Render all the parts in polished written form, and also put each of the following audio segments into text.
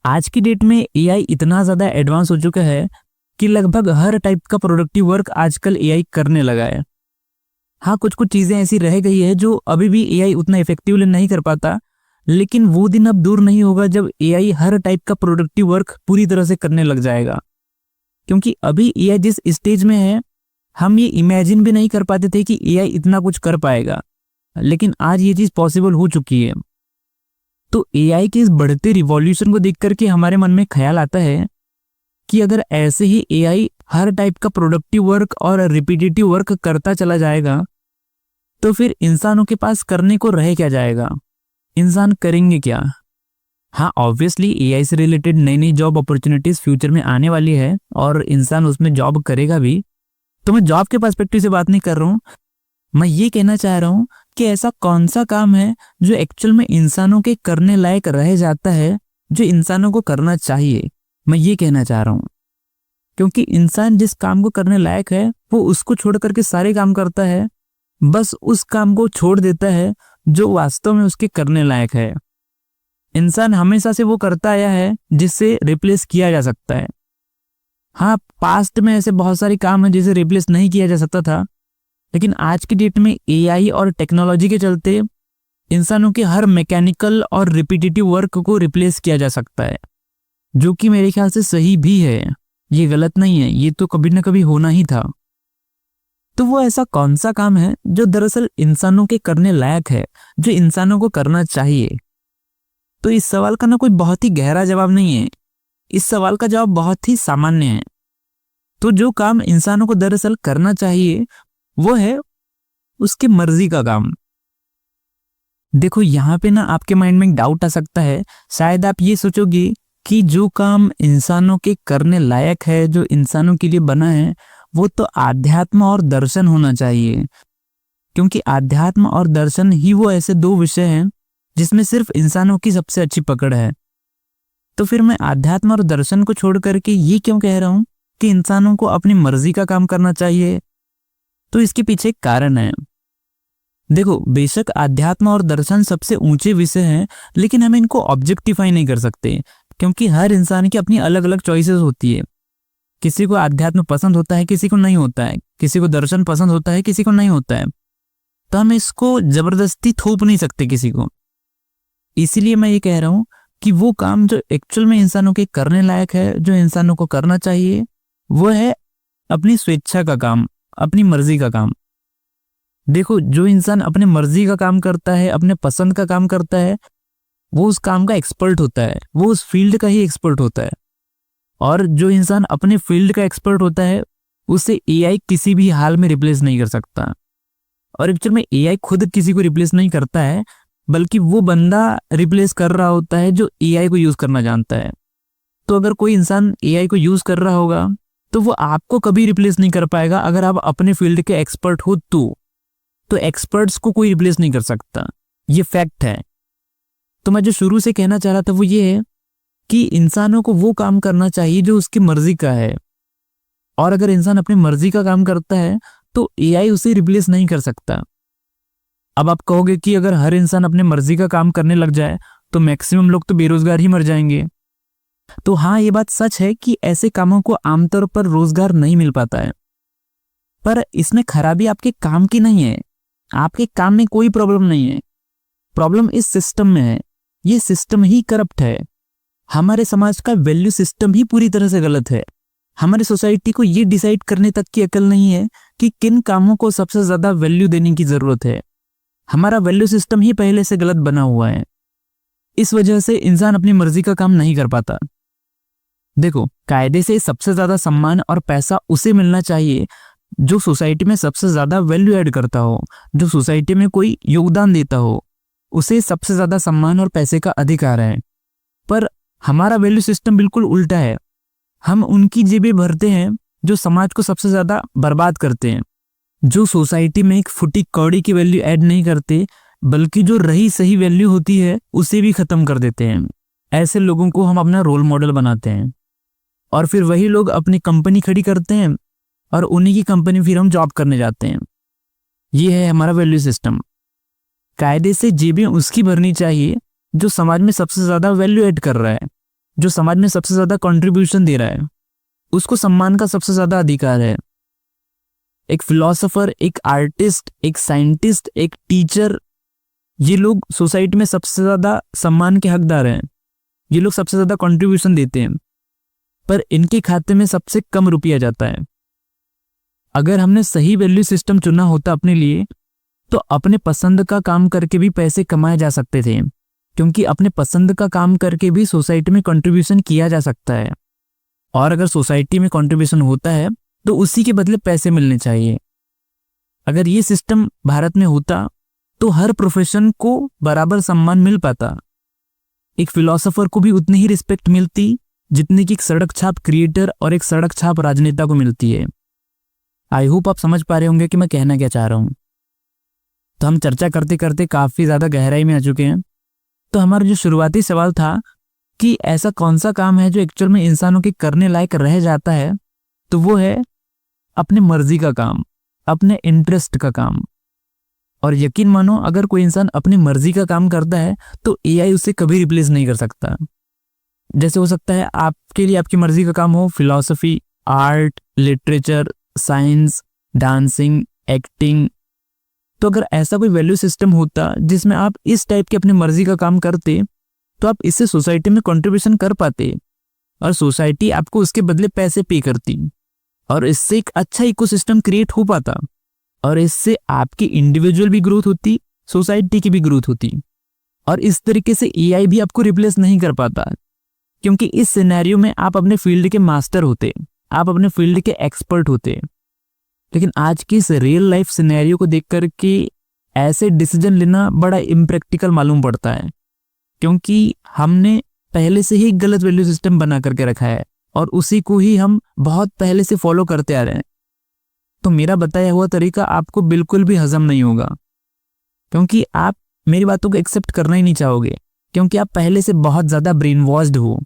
आज की डेट में एआई इतना ज़्यादा एडवांस हो चुका है कि लगभग हर टाइप का प्रोडक्टिव वर्क आजकल एआई करने लगा है। हाँ, कुछ कुछ चीज़ें ऐसी रह गई है जो अभी भी एआई उतना इफेक्टिवली नहीं कर पाता, लेकिन वो दिन अब दूर नहीं होगा जब एआई हर टाइप का प्रोडक्टिव वर्क पूरी तरह से करने लग जाएगा। क्योंकि अभी एआई जिस स्टेज में है, हम ये इमेजिन भी नहीं कर पाते थे कि एआई इतना कुछ कर पाएगा, लेकिन आज ये चीज़ पॉसिबल हो चुकी है। तो एआई के इस बढ़ते रिवॉल्यूशन को देख करके हमारे मन में ख्याल आता है कि अगर ऐसे ही एआई हर टाइप का प्रोडक्टिव वर्क और रिपीटेटिव वर्क करता चला जाएगा, तो फिर इंसानों के पास करने को रह क्या जाएगा? इंसान करेंगे क्या? हाँ, ऑब्वियसली एआई से रिलेटेड नई नई जॉब अपॉर्चुनिटीज फ्यूचर में आने वाली है और इंसान उसमें जॉब करेगा भी। तो मैं जॉब के पर्सपेक्टिव से बात नहीं कर रहा हूँ, मैं ये कहना चाह रहा हूँ कि ऐसा कौन सा काम है जो एक्चुअल में इंसानों के करने लायक रह जाता है, जो इंसानों को करना चाहिए। मैं ये कहना चाह रहा हूँ, क्योंकि इंसान जिस काम को करने लायक है वो उसको छोड़ करके सारे काम करता है, बस उस काम को छोड़ देता है जो वास्तव में उसके करने लायक है। इंसान हमेशा से वो करता आया है जिससे रिप्लेस किया जा सकता है। हाँ, पास्ट में ऐसे बहुत सारे काम हैं जिसे रिप्लेस नहीं किया जा सकता था, लेकिन आज की डेट में एआई और टेक्नोलॉजी के चलते इंसानों के हर मैकेनिकल और रिपीटेटिव वर्क को रिप्लेस किया जा सकता है, जो कि मेरे ख्याल से सही भी है। ये गलत नहीं है, ये तो कभी ना कभी होना ही था। तो वो ऐसा कौन सा काम है जो दरअसल इंसानों के करने लायक है, जो इंसानों को करना चाहिए? तो इस सवाल का ना कोई बहुत ही गहरा जवाब नहीं है, इस सवाल का जवाब बहुत ही सामान्य है। तो जो काम इंसानों को दरअसल करना चाहिए वो है उसकी मर्जी का काम। देखो, यहाँ पे ना आपके माइंड में एक डाउट आ सकता है। शायद आप ये सोचोगे कि जो काम इंसानों के करने लायक है, जो इंसानों के लिए बना है, वो तो आध्यात्म और दर्शन होना चाहिए, क्योंकि आध्यात्म और दर्शन ही वो ऐसे दो विषय हैं जिसमें सिर्फ इंसानों की सबसे अच्छी पकड़ है। तो फिर मैं आध्यात्म और दर्शन को छोड़ करके ये क्यों कह रहा हूं कि इंसानों को अपनी मर्जी का काम करना चाहिए? तो इसके पीछे एक कारण है। देखो, बेशक आध्यात्म और दर्शन सबसे ऊंचे विषय हैं, लेकिन हम इनको ऑब्जेक्टिफाई नहीं कर सकते, क्योंकि हर इंसान की अपनी अलग अलग चॉइसेस होती है। किसी को आध्यात्म पसंद होता है, किसी को नहीं होता है, किसी को दर्शन पसंद होता है, किसी को नहीं होता है। तो हम इसको जबरदस्ती थोप नहीं सकते किसी को। इसीलिए मैं ये कह रहा हूं कि वो काम जो एक्चुअल में इंसानों के करने लायक है, जो इंसानों को करना चाहिए, वो है अपनी स्वेच्छा का काम, अपनी मर्जी का काम। देखो, जो इंसान अपने मर्जी का काम करता है, अपने पसंद का काम करता है, वो उस काम का एक्सपर्ट होता है, वो उस फील्ड का ही एक्सपर्ट होता है। और जो इंसान अपने फील्ड का एक्सपर्ट होता है, उसे एआई किसी भी हाल में रिप्लेस नहीं कर सकता। और एक्चुअल में एआई खुद किसी को रिप्लेस नहीं करता है, बल्कि वो बंदा रिप्लेस कर रहा होता है जो एआई को यूज करना जानता है। तो अगर कोई इंसान एआई को यूज कर रहा होगा तो वो आपको कभी रिप्लेस नहीं कर पाएगा। अगर आप अपने फील्ड के एक्सपर्ट हो तो एक्सपर्ट्स को कोई रिप्लेस नहीं कर सकता, ये फैक्ट है। तो मैं जो शुरू से कहना चाह रहा था वो ये है कि इंसानों को वो काम करना चाहिए जो उसकी मर्जी का है। और अगर इंसान अपनी मर्जी का काम करता है तो एआई उसे रिप्लेस नहीं कर सकता। अब आप कहोगे कि अगर हर इंसान अपने मर्जी का काम करने लग जाए तो मैक्सिमम लोग तो बेरोजगार ही मर जाएंगे। तो हाँ, ये बात सच है कि ऐसे कामों को आमतौर पर रोजगार नहीं मिल पाता है, पर इसमें खराबी आपके काम की नहीं है। आपके काम में कोई प्रॉब्लम नहीं है, प्रॉब्लम इस सिस्टम में है। ये सिस्टम ही करप्ट है। हमारे समाज का वैल्यू सिस्टम ही पूरी तरह से गलत है। हमारी सोसाइटी को ये डिसाइड करने तक की अकल नहीं है कि किन कामों को सबसे ज्यादा वैल्यू देने की जरूरत है। हमारा वैल्यू सिस्टम ही पहले से गलत बना हुआ है। इस वजह से इंसान अपनी मर्जी का काम नहीं कर पाता। देखो, कायदे से सबसे ज्यादा सम्मान और पैसा उसे मिलना चाहिए जो सोसाइटी में सबसे ज्यादा वैल्यू ऐड करता हो, जो सोसाइटी में कोई योगदान देता हो, उसे सबसे ज्यादा सम्मान और पैसे का अधिकार है। पर हमारा वैल्यू सिस्टम बिल्कुल उल्टा है। हम उनकी जेबें भरते हैं जो समाज को सबसे ज्यादा बर्बाद करते हैं, जो सोसाइटी में एक फुटी कौड़ी की वैल्यू ऐड नहीं करते, बल्कि जो रही सही वैल्यू होती है उसे भी खत्म कर देते हैं। ऐसे लोगों को हम अपना रोल मॉडल बनाते हैं और फिर वही लोग अपनी कंपनी खड़ी करते हैं और उन्हीं की कंपनी फिर हम जॉब करने जाते हैं। ये है हमारा वैल्यू सिस्टम। कायदे से जेबें उसकी भरनी चाहिए जो समाज में सबसे ज्यादा वैल्यू ऐड कर रहा है, जो समाज में सबसे ज्यादा कंट्रीब्यूशन दे रहा है उसको सम्मान का सबसे ज्यादा अधिकार है। एक फिलोसोफर, एक आर्टिस्ट, एक साइंटिस्ट, एक टीचर, ये लोग सोसाइटी में सबसे ज्यादा सम्मान के हकदार हैं। ये लोग सबसे ज्यादा कंट्रीब्यूशन देते हैं, पर इनके खाते में सबसे कम रुपया जाता है। अगर हमने सही वैल्यू सिस्टम चुना होता अपने लिए तो अपने पसंद का काम करके भी पैसे कमाए जा सकते थे, क्योंकि अपने पसंद का काम करके भी सोसाइटी में कंट्रीब्यूशन किया जा सकता है। और अगर सोसाइटी में कंट्रीब्यूशन होता है तो उसी के बदले पैसे मिलने चाहिए। अगर ये सिस्टम भारत में होता तो हर प्रोफेशन को बराबर सम्मान मिल पाता। एक फिलोसोफर को भी उतनी ही रिस्पेक्ट मिलती जितनी कि एक सड़क छाप क्रिएटर और एक सड़क छाप राजनेता को मिलती है। आई होप आप समझ पा रहे होंगे कि मैं कहना क्या चाह रहा हूं। तो हम चर्चा करते करते काफी ज्यादा गहराई में आ चुके हैं। तो हमारा जो शुरुआती सवाल था कि ऐसा कौन सा काम है जो एक्चुअल में इंसानों के करने लायक रह जाता है, तो वो है अपने मर्जी का काम, अपने इंटरेस्ट का काम। और यकीन मानो, अगर कोई इंसान अपनी मर्जी का काम करता है तो एआई उसे कभी रिप्लेस नहीं कर सकता। जैसे हो सकता है आपके लिए आपकी मर्जी का काम हो philosophy, art, literature, science, dancing, acting. तो अगर ऐसा कोई वैल्यू सिस्टम होता जिसमें आप इस टाइप की अपनी मर्जी का काम करते तो आप इससे सोसाइटी में कंट्रीब्यूशन कर पाते और सोसाइटी आपको उसके बदले पैसे पे करती और इससे एक अच्छा इकोसिस्टम क्रिएट हो पाता और इससे आपकी इंडिविजुअल भी ग्रोथ होती, सोसाइटी की भी ग्रोथ होती। और इस तरीके से एआई भी आपको रिप्लेस नहीं कर पाता, क्योंकि इस सिनेरियो में आप अपने फील्ड के मास्टर होते, आप अपने फील्ड के एक्सपर्ट होते। लेकिन आज की इस रियल लाइफ सिनेरियो को देख करके ऐसे डिसीजन लेना बड़ा इम्प्रैक्टिकल मालूम पड़ता है, क्योंकि हमने पहले से ही गलत वैल्यू सिस्टम बना करके रखा है और उसी को ही हम बहुत पहले से फॉलो करते आ रहे हैं। तो मेरा बताया हुआ तरीका आपको बिल्कुल भी हजम नहीं होगा, क्योंकि आप मेरी बातों को एक्सेप्ट करना ही नहीं चाहोगे, क्योंकि आप पहले से बहुत ज्यादा ब्रेन वॉश्ड हो।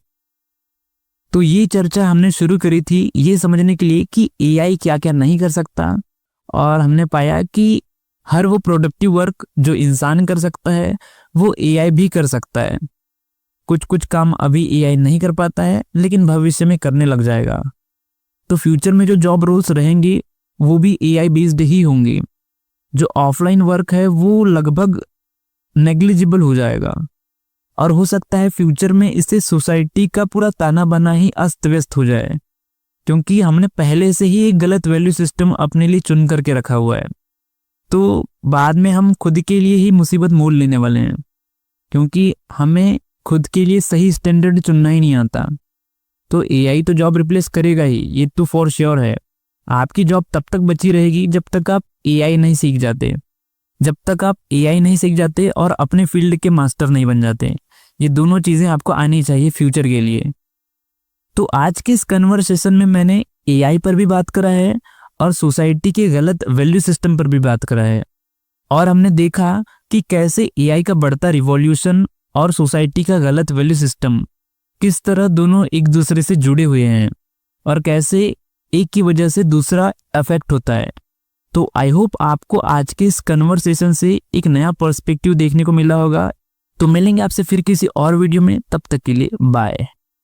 तो ये चर्चा हमने शुरू करी थी ये समझने के लिए कि एआई क्या क्या नहीं कर सकता, और हमने पाया कि हर वो प्रोडक्टिव वर्क जो इंसान कर सकता है वो एआई भी कर सकता है। कुछ कुछ काम अभी एआई नहीं कर पाता है, लेकिन भविष्य में करने लग जाएगा। तो फ्यूचर में जो जॉब रोल्स रहेंगी वो भी एआई बेस्ड ही होंगी। जो ऑफलाइन वर्क है वो लगभग नेग्लिजिबल हो जाएगा और हो सकता है फ्यूचर में इससे सोसाइटी का पूरा ताना बाना ही अस्त व्यस्त हो जाए, क्योंकि हमने पहले से ही एक गलत वैल्यू सिस्टम अपने लिए चुन करके रखा हुआ है। तो बाद में हम खुद के लिए ही मुसीबत मोल लेने वाले हैं, क्योंकि हमें खुद के लिए सही स्टैंडर्ड चुनना ही नहीं आता। तो एआई तो जॉब रिप्लेस करेगा ही, ये तो फॉर श्योर है। आपकी जॉब तब तक बची रहेगी जब तक आप एआई नहीं सीख जाते, जब तक आप एआई नहीं सीख जाते और अपने फील्ड के मास्टर नहीं बन जाते। ये दोनों चीजें आपको आनी चाहिए फ्यूचर के लिए। तो आज के इस कन्वर्सेशन में मैंने एआई पर भी बात करा है और सोसाइटी के गलत वैल्यू सिस्टम पर भी बात करा है, और हमने देखा कि कैसे एआई का बढ़ता रिवॉल्यूशन और सोसाइटी का गलत वैल्यू सिस्टम किस तरह दोनों एक दूसरे से जुड़े हुए हैं और कैसे एक की वजह से दूसरा अफेक्ट होता है। तो आई होप आपको आज के इस कन्वर्सेशन से एक नया पर्सपेक्टिव देखने को मिला होगा। तो मिलेंगे आपसे फिर किसी और वीडियो में, तब तक के लिए बाय।